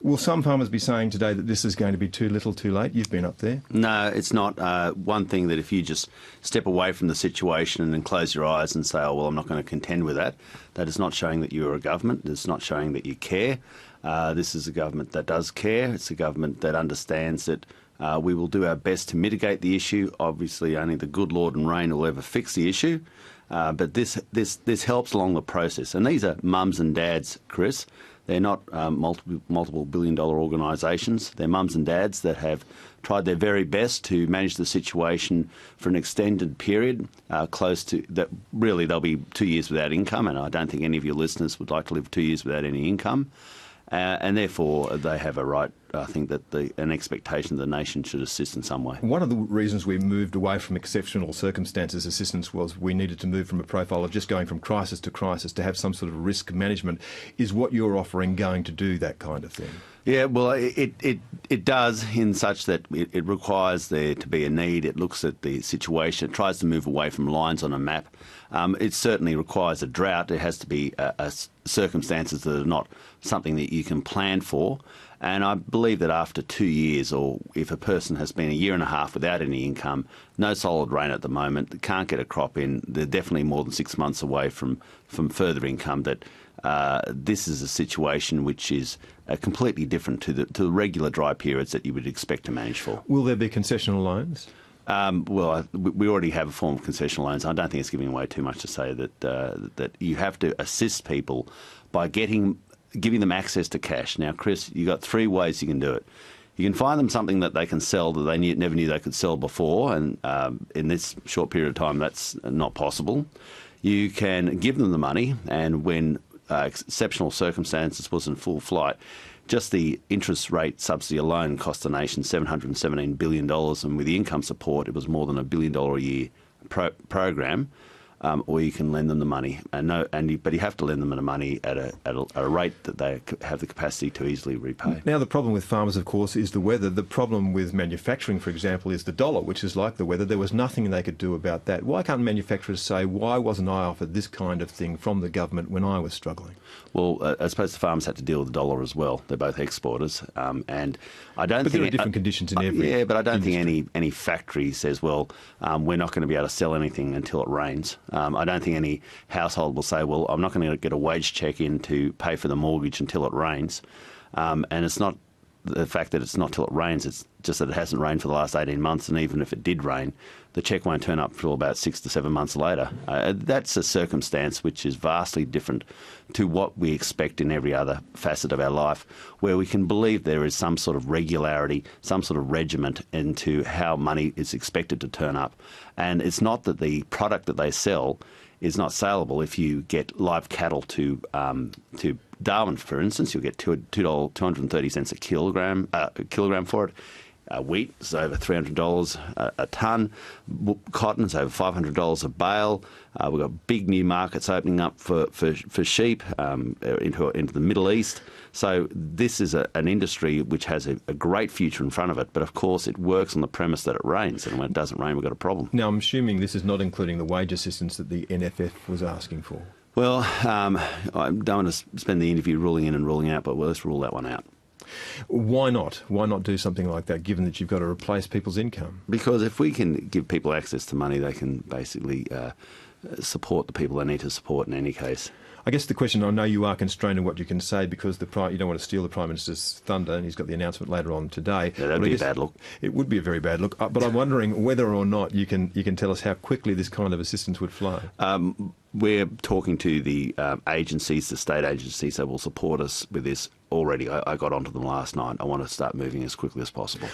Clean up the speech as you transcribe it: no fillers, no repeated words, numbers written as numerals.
Will some farmers be saying today that this is going to be too little too late? You've been up there. No, it's not. One thing that if you just step away from the situation and then close your eyes and say, oh, well, I'm not going to contend with that, that is not showing that you're a government. It's not showing that you care. This is a government that does care. It's a government that understands that we will do our best to mitigate the issue. Obviously, only the good Lord and rain will ever fix the issue. But this helps along the process. And these are mums and dads, Chris. They're not multiple billion-dollar organisations. They're mums and dads that have tried their very best to manage the situation for an extended period, close to that. Really, they'll be 2 years without income, and I don't think any of your listeners would like to live 2 years without any income. And therefore, they have a right, I think, that an expectation that the nation should assist in some way. One of the reasons we moved away from exceptional circumstances assistance was we needed to move from a profile of just going from crisis to have some sort of risk management. Is what you're offering going to do that kind of thing? Yeah, well, it does in such that it requires there to be a need. It looks at the situation. It tries to move away from lines on a map. It certainly requires a drought. There has to be circumstances that are not something that you can plan for. And I believe that after 2 years, or if a person has been a year and a half without any income, no solid rain at the moment, can't get a crop in, they're definitely more than 6 months away from further income, that this is a situation which is completely different to the regular dry periods that you would expect to manage for. Will there be concessional loans? Well, we already have a form of concessional loans. I don't think it's giving away too much to say that you have to assist people by giving them access to cash. Now, Chris, you've got 3 ways you can do it. You can find them something that they can sell that they never knew they could sell before, and in this short period of time, that's not possible. You can give them the money, and when exceptional circumstances was in full flight, just the interest rate subsidy alone cost the nation $717 billion, and with the income support, it was more than $1 billion a year program. Or you can lend them the money, but you have to lend them the money at a rate that they have the capacity to easily repay. Now, the problem with farmers, of course, is the weather. The problem with manufacturing, for example, is the dollar, which is like the weather. There was nothing they could do about that. Why can't manufacturers say, why wasn't I offered this kind of thing from the government when I was struggling? Well, I suppose the farmers had to deal with the dollar as well. They're both exporters, and I don't. But think there are different conditions in every. Yeah, but I don't industry. think any factory says, well, we're not going to be able to sell anything until it rains. I don't think any household will say, well, I'm not going to get a wage check in to pay for the mortgage until it rains. And it's not the fact that it's not till it rains, it's just that it hasn't rained for the last 18 months, and even if it did rain, the cheque won't turn up until about 6 to 7 months later. That's a circumstance which is vastly different to what we expect in every other facet of our life, where we can believe there is some sort of regularity, some sort of regiment into how money is expected to turn up. And it's not that the product that they sell is not saleable. If you get live cattle to Darwin, for instance, you'll get $2.30 a kilogram for it. Wheat is over $300 a tonne. Cotton is over $500 a bale. We've got big new markets opening up for sheep into the Middle East. So this is an industry which has a great future in front of it. But of course, it works on the premise that it rains, and when it doesn't rain, we've got a problem. Now, I'm assuming this is not including the wage assistance that the NFF was asking for. Well, I don't want to spend the interview ruling in and ruling out, but let's rule that one out. Why not? Why not do something like that, given that you've got to replace people's income? Because if we can give people access to money, they can basically support the people they need to support in any case. I guess the question, I know you are constrained in what you can say because you don't want to steal the Prime Minister's thunder, and he's got the announcement later on today. Yeah, that'd be a bad look. It would be a very bad look. But I'm wondering whether or not you can tell us how quickly this kind of assistance would flow. We're talking to the agencies, the state agencies that will support us with this already. I got onto them last night. I want to start moving as quickly as possible.